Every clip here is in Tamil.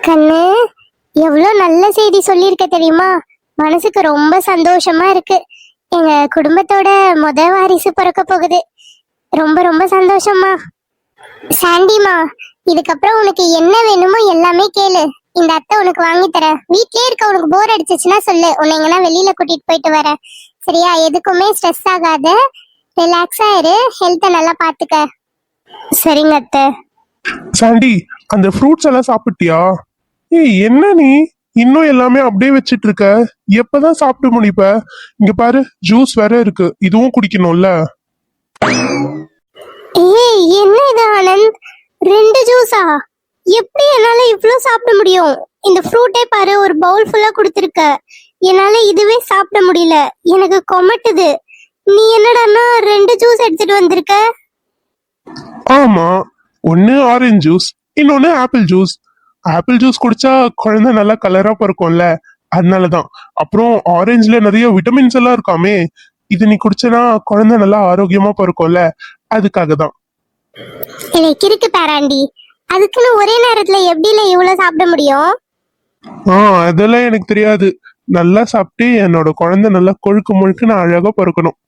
கண்ணு, எவ்வளவு நல்ல செய்தி சொல்லியிருக்க தெரியுமா? மனசுக்கு ரொம்ப சந்தோஷமா இருக்கு. எங்க குடும்பத்தோட வாரிசு பிறக்க போகுது. ரொம்ப ரொம்ப சந்தோஷமா. சாண்டிமா, இதுக்கப்புறம் உனக்கு என்ன வேணுமோ எல்லாமே கேளு. இந்த அத்தை உனக்கு வாங்கி தரேன். வீட்லயே இருக்க உனக்கு போர் அடிச்சிச்சுன்னா சொல்லு, உன்னை எங்கன்னா வெளியில கூட்டிட்டு போயிட்டு வரேன். சரியா? எதுக்குமே ஸ்ட்ரெஸ் ஆகாத, ரிலாக்ஸா இரு, ஹெல்த்தை நல்லா பாத்துக்க. சரிங்க அத்தை. சாண்டி, அந்த ஃப்ரூட்ஸ் எல்லாம் சாப்பிட்டியா? ஏய், என்ன நீ இன்னும் எல்லாமே அப்படியே வச்சிட்டு இருக்க? எப்பதான் சாப்பிட்டு முடிப்ப? இங்க பாரு, ஜூஸ் வேற இருக்கு, இதுவும் குடிக்கணும்ல. ஏய், என்ன இது ஆனந்த், 2 ஜூஸா? எப்படி என்னால இவ்ளோ சாப்பிட முடியும்? இந்த ஃப்ரூட்டே பாரு, ஒரு பவுல் ஃபுல்லா கொடுத்திருக்க. என்னால இதுவே சாப்பிட முடியல, எனக்கு கொமட்டுது. நீ என்னடான்னா 2 ஜூஸ் எடுத்துட்டு வந்திருக்க? ஆமா, ஒன்னு ஆரஞ்சு ஜூஸ், இன்னொன்னு ஆப்பிள் ஜூஸ். ஆப்பிள் ஜூஸ் குடிச்சா குழந்தை நல்லா கலரா பிறக்கும்ல, அதனாலதான். அப்புறம் ஆரஞ்சுல நிறைய விட்டமின்ஸ் எல்லாம் இருக்காமே, இது நீ குடிச்சனா குழந்தை நல்லா ஆரோக்கியமா பிறக்கும்ல, அதுக்காக தான். எனக்கு இருக்கு பேராண்டி, அதுக்குன்னு ஒரே நேரத்துல எப்படில இவ்வளவு சாப்பிட முடியும்? அதெல்லாம் எனக்கு தெரியாது. நல்லா சாப்பிட்டு என்னோட குழந்தை நல்லா கொழுக்கு முழுக்குன்னு அழகா பிறக்கணும்.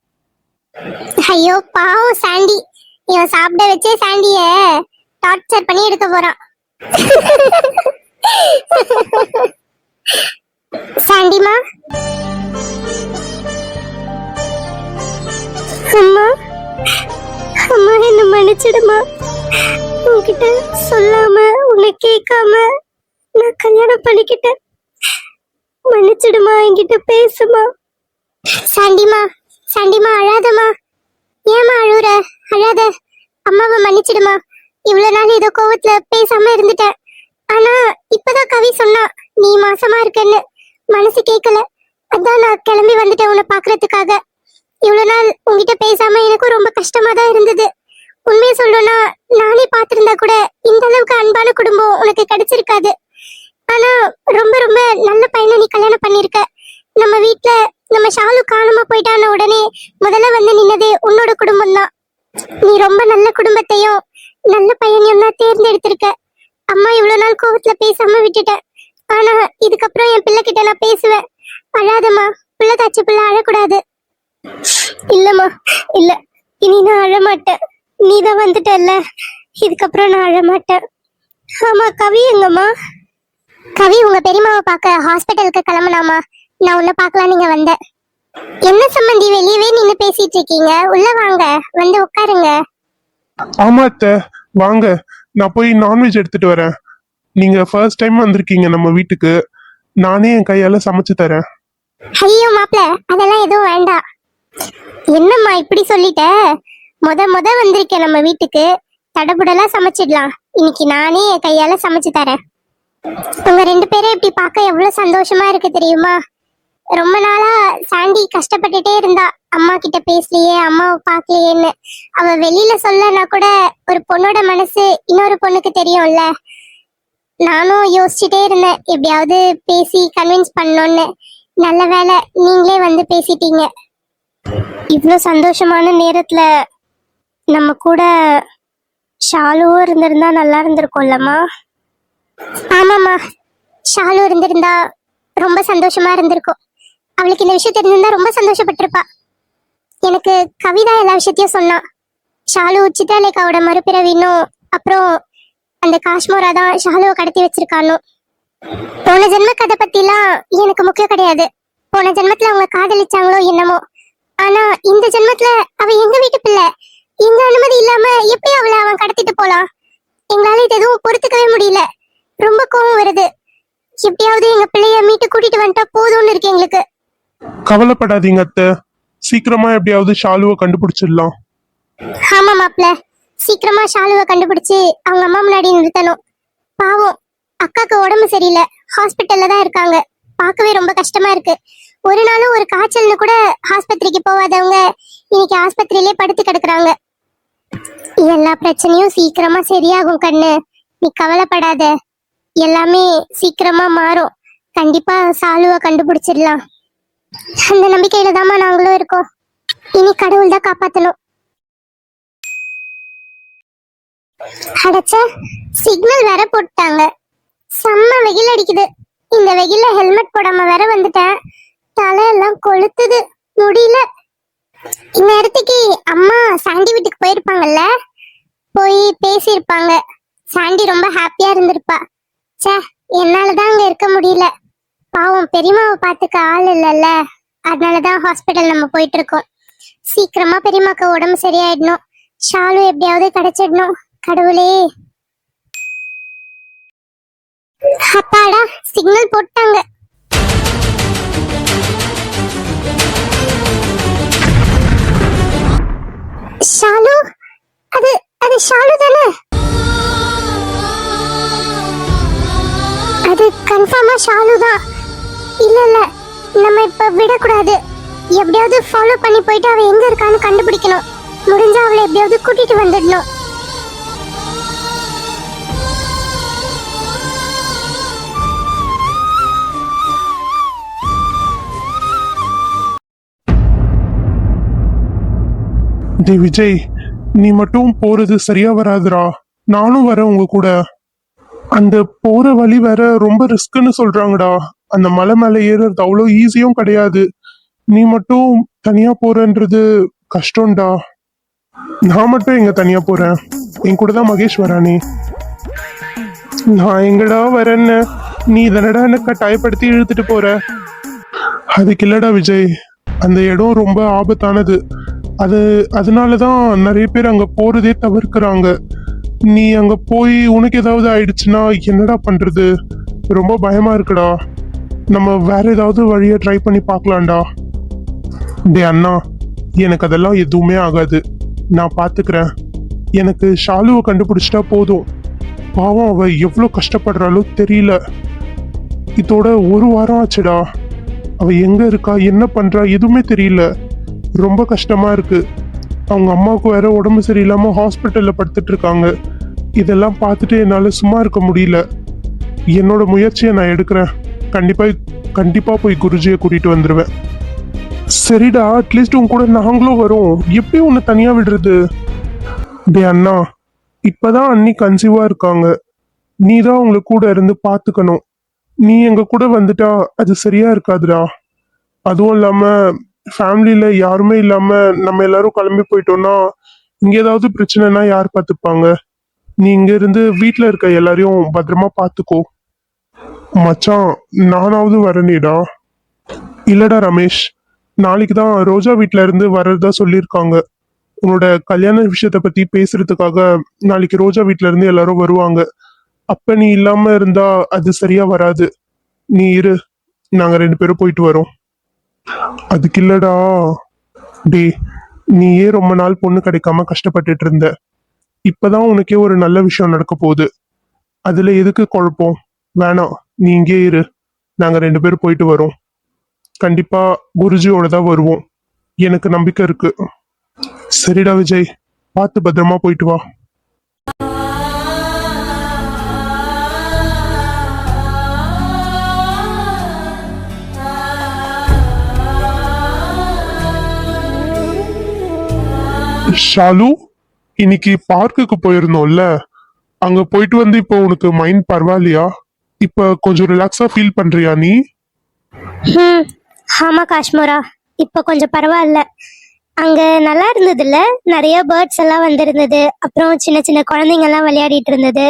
ஐயோ பாவம் சாண்டி, இவன் சாப்பிட வச்சே சாண்டிய டார்ச்சர் பண்ணி எடுக்க போறான். சாண்டிமா, அம்மா அம்மா, என்ன மன்னிச்சிடுமா. உன்கிட்ட சொல்லாம உன்னை கேட்காம நான் கல்யாணம் பண்ணிக்கிட்டேன். மன்னிச்சிடுமா, என்கிட்ட பேசுமா. சாண்டிமா, சாண்டிமா அழாதம்மா. ஏமா அழுற? அழாத. அம்மாவை மன்னிச்சிடுமா. இவ்வளவு நாள் ஏதோ கோவத்துல பேசாம இருந்துட்டேன். ஆனா இப்பதான் கவி சொன்னா நீ மாசமா இருக்கன்னு. மனசு கேட்கல, அதான் நான் கிளம்பி வந்துட்டேன் உன்னை பாக்குறதுக்காக. இவ்வளவு நாள் உங்ககிட்ட பேசாம எனக்கும் ரொம்ப கஷ்டமா தான் இருந்தது. உண்மையை சொல்லணும்னா நானே பாத்திருந்தா கூட இந்த அளவுக்கு அன்பான குடும்பம் உனக்கு கிடைச்சிருக்காது. ஆனா ரொம்ப ரொம்ப நல்ல பையனை நீ கல்யாணம் பண்ணிருக்க. நம்ம வீட்டுல நம்ம ஷாலு காணாம போயிட்டான உடனே முதல்ல வந்து நின்னது உன்னோட குடும்பம் தான். நீ ரொம்ப நல்ல குடும்பத்தையும் நல்ல பையனையும் தான் தேர்ந்தெடுத்திருக்க. அம்மா இவ்வளவு நாள் கோவத்துல பேசாம விட்டுட்டேன். ஆனா இதுக்கப்புறம் என் பிள்ளை கிட்ட நான் பேசுவேன். அழாதம்மா, பிள்ளை தாச்சு பிள்ளை அழக்கூடாது. இல்லம்மா, இல்ல, இனி நான் அழமாட்டேன். நீதான் வந்துட்டல்ல, இதுக்கப்புறம் நான் அழமாட்டேன். ஆமா, கவி எங்கம்மா? கவி உங்க பெரியம்மாவை பார்க்க ஹாஸ்பிட்டலுக்கு கிளம்புனாமா. நான் உன்னை பார்க்கலாம் நீங்க வந்த. என்ன சம்பந்தி வெளியவே நின்னு பேசிட்டு இருக்கீங்க? உள்ள வாங்க, வந்து உட்காருங்க. ஆமா அத்தை, வாங்க. நான் போய் நான்வெஜ் எடுத்துட்டு வரேன். நீங்க ஃபர்ஸ்ட் டைம் வந்திருக்கீங்க நம்ம வீட்டுக்கு, நானே என் கையால சமைச்சு தரேன். ஐயோ மாப்ள, அதெல்லாம் எதுவும் வேண்டாம். என்னம்மா இப்படி சொல்லிட்ட? முத வந்திருக்கேன் நம்ம வீட்டுக்கு, தடபுடலா சமைச்சிடலாம். இன்னைக்கு நானே என் கையால சமைச்சு தரேன். உங்க 2 பேரும் இப்படி பார்க்க எவ்வளவு சந்தோஷமா இருக்கு தெரியுமா? ரொம்ப நாளா சாண்டி கஷ்டப்பட்டுட்டே இருந்தா, அம்மா கிட்ட பேசலையே, அம்மாவை பார்க்கலையேன்னு. அவ வெளியில சொல்லனா கூட ஒரு பொண்ணோட மனசு இன்னொரு பொண்ணுக்கு தெரியும்ல. நானும் யோசிச்சுட்டே இருந்தேன் எப்படியாவது பேசி கன்வின்ஸ் பண்ணணும்னு. நல்ல வேலை நீங்களே வந்து பேசிட்டீங்க. இவ்வளோ சந்தோஷமான நேரத்துல நம்ம கூட ஷாலுவும் இருந்திருந்தா நல்லா இருந்திருக்கும்லம்மா. ஆமாம்மா, ஷாலு இருந்திருந்தா ரொம்ப சந்தோஷமா இருந்திருக்கும். அவளுக்கு இந்த விஷயம் தெரிஞ்சிருந்தா ரொம்ப சந்தோஷப்பட்டிருப்பா. எனக்கு கவிதா எல்லா விஷயத்தையும் சொன்னா. ஷாலு சித்ராலேகாவோட மறுபிறவினும், அப்புறம் அந்த காஷ்மோரா தான் ஷாலுவை கடத்தி வச்சிருக்கானோ. போன ஜென்ம கதை பத்திலாம் எனக்கு முக்கியம் கிடையாது. போன ஜென்மத்துல அவங்க காதலிச்சாங்களோ என்னமோ. ஆனா இந்த ஜென்மத்துல அவ எங்க வீட்டு பிள்ளை. எங்க அனுமதி இல்லாம எப்படி அவளை அவன் கடத்திட்டு போலாம்? எங்களால இது எதுவும் பொறுத்துக்கவே முடியல. ரொம்ப கோவம் வருது. எப்படியாவது எங்க பிள்ளைய மீட்டு கூட்டிட்டு வந்துட்டா போதும்னு இருக்கு எங்களுக்கு. கவலைப்படாதீங்க அத்தை, சீக்கிரமா எப்படியாவது ஷாலுவை கண்டுபிடிச்சிடலாம். ஆமா மாப்ள, சீக்கிரமா ஷாலுவை கண்டுபிடிச்சு அவங்க அம்மா முன்னாடி நிறுத்தணும். பாவம், அக்காக்கு உடம்பு சரியில்லை, ஹாஸ்பிட்டல்ல தான் இருக்காங்க. பார்க்கவே ரொம்ப கஷ்டமா இருக்கு. ஒரு நாளும் ஒரு காய்ச்சல்னு கூட ஆஸ்பத்திரிக்கு போகாதவங்க இன்னைக்கு ஆஸ்பத்திரியிலே படுத்து கிடக்குறாங்க. எல்லா பிரச்சனையும் சீக்கிரமா சரியாகும் கண்ணு, நீ கவலைப்படாத. எல்லாமே சீக்கிரமா மாறும். கண்டிப்பா சாலுவை கண்டுபிடிச்சிடலாம். அந்த நம்பிக்கையில தாமா நாங்களும் இருக்கோம். இனி கடவுள் தான் காப்பாத்தணும். அடைச்ச சிக்னல் வேற போட்டாங்க. செம்ம வெயில் அடிக்குது. இந்த வெயில்ல ஹெல்மெட் போடாம வேற வந்துட்டேன். தலையெல்லாம் கொளுத்துது, முடியல. இந்நேரத்துக்கு அம்மா சாண்டி வீட்டுக்கு போயிருப்பாங்கல்ல, போய் பேசியிருப்பாங்க. சாண்டி ரொம்ப ஹாப்பியா இருந்திருப்பா. ச்சே, என்னாலதான் அங்க இருக்க முடியல. பாவம் பெரியம்மாவை பார்த்துக்க ஆள் இல்லைல்ல, அதனாலதான் ஹாஸ்பிட்டல் நம்ம போயிட்டு இருக்கோம். சீக்கிரமா பெரியம்மாக்கு உடம்பு சரியாயிடணும். ஷாலு எப்படியாவது கிடைச்சிடணும். கடவுளே. அப்பாடா, சிக்னல் போட்டாங்க. ஷாலு, அது அது ஷாலு தானே? அது கன்ஃபார்மா ஷாலு தான். இல்ல இல்ல, நம்ம இப்ப விடக்கூடாது. எப்படியாவது ஃபாலோ பண்ணி போயிட்டு அவ எங்க இருக்கான்னு கண்டுபிடிக்கணும். முடிஞ்சா அவளை எப்படியாவது கூட்டிட்டு வந்துடணும். டேய் விஜய், நீ மட்டும் போறது சரியா வராதுடா. நானும் வரேன் உங்க கூட. அந்த போற வழி வேற ரொம்ப ரிஸ்க்னு சொல்றாங்கடா. அந்த மலை மேல ஏறுறது அவ்வளோ ஈஸியும் கிடையாது. நீ மட்டும் தனியா போறன்றது கஷ்டம்டா. நான் மட்டும் எங்க தனியா போறேன்? என் கூட தான் மகேஷ் வரானே. நான் எங்கடா வரேன்னு நீ தானடா என்ன கட்டாயப்படுத்தி இழுத்துட்டு போற. அதுக்கு இல்லடா விஜய், அந்த இடம் ரொம்ப ஆபத்தானது. அதனாலதான் நிறைய பேர் அங்க போறதே தவிர்க்கிறாங்க. நீ அங்க போய் உனக்கு ஏதாவது ஆயிடுச்சுன்னா என்னடா பண்றது? ரொம்ப பயமா இருக்குடா. நம்ம வேற ஏதாவது வழியை ட்ரை பண்ணி பார்க்கலாம்டா. டே அண்ணா, எனக்கு அதெல்லாம் எதுவுமே ஆகாது. நான் பாத்துக்கிறேன். எனக்கு ஷாலுவை கண்டுபிடிச்சிட்டா போதும். பாவம், அவ எவ்வளோ கஷ்டப்படுறாளோ தெரியல. இதோட ஒரு வாரம் ஆச்சுடா. அவ எங்க இருக்கா, என்ன பண்றா, எதுவுமே தெரியல. ரொம்ப கஷ்டமா இருக்கு. அவங்க அம்மாவுக்கு வேற உடம்பு சரியில்லாம ஹாஸ்பிட்டல்ல படுத்துட்டு இருக்காங்க. இதெல்லாம் பார்த்துட்டு என்னால சும்மா இருக்க முடியல. என்னோட முயற்சியை நான் எடுக்கிறேன். கண்டிப்பா போய் குருஜியை கூட்டிட்டு வந்துடுவேன். சரிடா, அட்லீஸ்ட் உன் கூட நாங்களும் வரோம். எப்படி உன்னை தனியா விடுறது? டே அண்ணா, இப்பதான் அண்ணி கன்சீவா இருக்காங்க. நீ தான் உங்களை கூட இருந்து பாத்துக்கணும். நீ எங்க கூட வந்துட்டா அது சரியா இருக்காதுடா. அதுவும் இல்லாம ஃபேமிலியில யாருமே இல்லாம நம்ம எல்லாரும் கிளம்பி போயிட்டோம்னா இங்க ஏதாவது பிரச்சனைனா யார் பார்த்துப்பாங்க? நீ இங்க இருந்து வீட்டுல இருக்க எல்லாரையும் பத்திரமா பாத்துக்கோ. மச்சான், நானாவது வரேனேடா. இல்லடா ரமேஷ், நாளைக்கு தான் ரோஜா வீட்ல இருந்து வர்றதா சொல்லியிருக்காங்க. உன்னோட கல்யாண விஷயத்த பத்தி பேசுறதுக்காக நாளைக்கு ரோஜா வீட்ல இருந்து எல்லாரும் வருவாங்க. அப்ப நீ இல்லாம இருந்தா அது சரியா வராது. நீ இரு, நாங்க 2 பேரும் போயிட்டு வரோம். அதுக்கு இல்லடா. டே, நீயே ரொம்ப நாள் பொண்ணு கிடைக்காம கஷ்டப்பட்டுட்டு இருந்த. இப்பதான் உனக்கே ஒரு நல்ல விஷயம் நடக்க போகுது. அதுல எதுக்கு குழப்பம்? வேணாம், நீ இங்கே இரு. நாங்க 2 பேரும் போயிட்டு வரோம். கண்டிப்பா குருஜியோட தான் வருவோம். எனக்கு நம்பிக்கை இருக்கு. சரிடா விஜய், பார்த்து பத்திரமா போயிட்டு வா. ஷாலு, இன்னைக்கு பார்க்குக்கு போயிருந்தோம்ல, அங்க போயிட்டு வந்து இப்போ உனக்கு மைண்ட் பரவாயில்லையா? இப்ப கொஞ்சம் ரிலாக்ஸா ஃபீல் பண்றியா நீ? ஆமா காஷ்மோரா, இப்ப கொஞ்சம் பரவாயில்ல. அங்க நல்லா இருந்ததுல, நிறைய பேர்ட்ஸ் எல்லாம் வந்திருந்தது. அப்புறம் சின்ன சின்ன குழந்தைங்க எல்லாம் விளையாடிட்டு இருந்தது.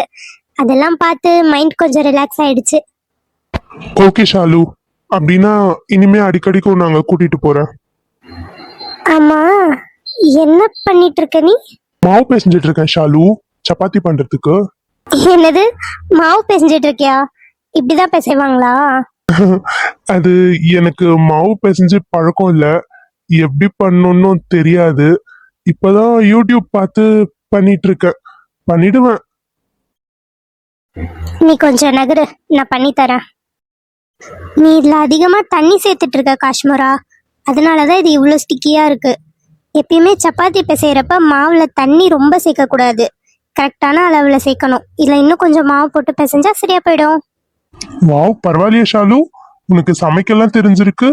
அதெல்லாம் பார்த்து மைண்ட் கொஞ்சம் ரிலாக்ஸ் ஆயிடுச்சு. ஓகே ஷாலு, அப்படின்னா இனிமே அடிக்கடிக்கும் நாங்க கூட்டிட்டு போறேன். ஆமா, என்ன பண்ணிட்டு இருக்க நீ? மாவு பேசிஞ்சிட்டு இருக்கேன் ஷாலு, சப்பாத்தி பண்றதுக்கு. என்னது, மாவு பேசிஞ்சிட்டு இருக்கியா? இப்படிதான் பேசுவாங்களா? அது எனக்கு மாவு பிசைஞ்சு பழக்கம் இல்ல, எப்படி பண்ணணும்னு தெரியாது. இப்பதான் யூடியூப் பார்த்து பண்ணிட்டு இருக்கேன். பண்ணிடுவேன். நீ கொஞ்சம் நகரு, நான் பண்ணி தரேன். நீ இதுல அதிகமா தண்ணி சேர்த்துட்டு இருக்க காஷ்மோரா, அதனாலதான் இது இவ்வளவு ஸ்டிக்கியா இருக்கு. எப்பயுமே சப்பாத்தி பிசைறப்ப மாவுல தண்ணி ரொம்ப சேர்க்க கூடாது, கரெக்டான அளவுல சேர்க்கணும். இல்ல இன்னும் கொஞ்சம் மாவு போட்டு பிசைஞ்சா சரியா போயிடும். வாவ், பரவாயில்லையே ஷாலு, உனக்கு சமைக்கலாம் தெரிஞ்சிருக்கு.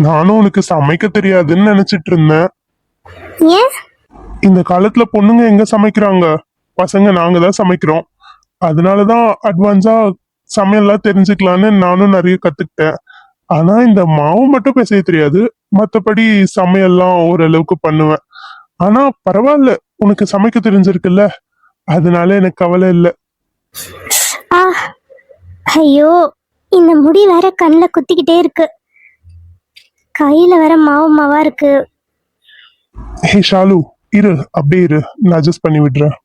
நானும் உனக்கு சமைக்க தெரியாதுன்னு நினைச்சிட்டு இருந்தேன். ஏன்? இந்த காலத்துல பொண்ணுங்க எங்க சமைக்கிறாங்க? பசங்க நாங்க தான் சமைக்கிறோம். அதனாலதான் அட்வான்ஸா சமையல்லாம் தெரிஞ்சுக்கலான்னு நானும் நிறைய கத்துக்கிட்டேன். ஆனா இந்த மாவு மட்டும் பிசைய தெரியாது. மத்தபடி சமையல்லாம் ஓரளவுக்கு பண்ணுவேன். ஆனா பரவாயில்ல, உனக்கு சமைக்க தெரிஞ்சிருக்குல்ல, அதனால எனக்கு கவலை இல்ல. ஆ ஐயோ, இந்த முடி வேற கண்ணில் குத்திக்கிட்டே இருக்கு, கையில வேற மாவு மாவா இருக்கு. ஹே ஷாலு, இரு அப்படியே இரு, நான் அட்ஜஸ்ட் பண்ணி விடுறேன்.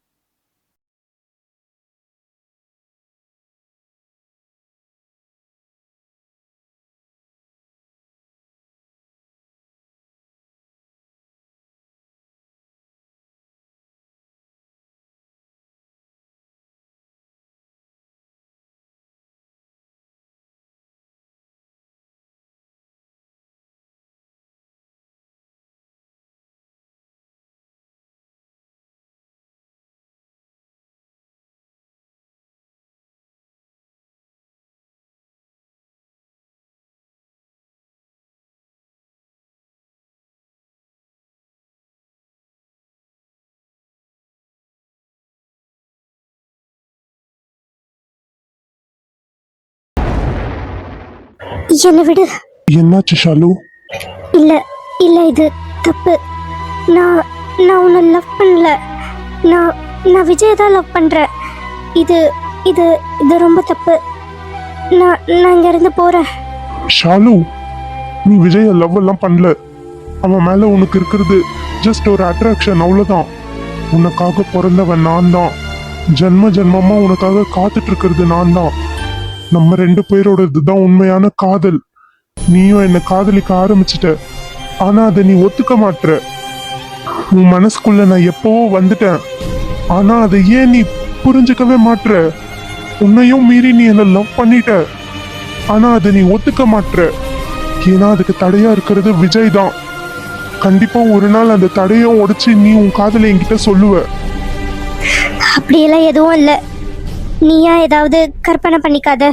என்னை விடு. என்னாச்சு ஷாலு? இல்ல இல்ல, இது தப்பு. நான் நான் உன்னை லவ் பண்ணல. நான் நான் விஜயை தான் லவ் பண்றேன். இது இது இது ரொம்ப தப்பு. நான் இங்க இருந்து போறேன். ஷாலு, நீ விஜய லவ் எல்லாம் பண்ணல. அவன் மேல உனக்கு இருக்கிறது ஜஸ்ட் ஒரு அட்ராக்ஷன், அவ்வளவுதான். உனக்காக பிறந்தவன் நான் தான். ஜென்ம ஜென்மமா உனக்காக காத்துட்டு இருக்கிறது நான் தான். நம்ம ரெண்டு பேரோடது தான் உண்மையான காதல். நீயும் என்ன காதலிக்க ஆரம்பிச்சிட்ட, ஆனா அதை நீ ஒத்துக்க மாட்ற. உன் மனசுக்குள்ள நான் எப்பவோ வந்துட்டேன், ஆனா அதை ஏன் நீ புரிஞ்சுக்கவே மாட்ற? உன்னையும் மீறி நீ என்ன லவ் பண்ணிட்ட, ஆனா அதை நீ ஒத்துக்க மாட்ற. ஏன்னா அதுக்கு தடையா இருக்கிறது விஜய் தான். கண்டிப்பா ஒரு நாள் அந்த தடையும் உடைச்சு நீ உன் காதலை என்கிட்ட சொல்லுவ. அப்படியெல்லாம் எதுவும் இல்லை. நீயா ஏதாவது கற்பனை பண்ணிக்காத.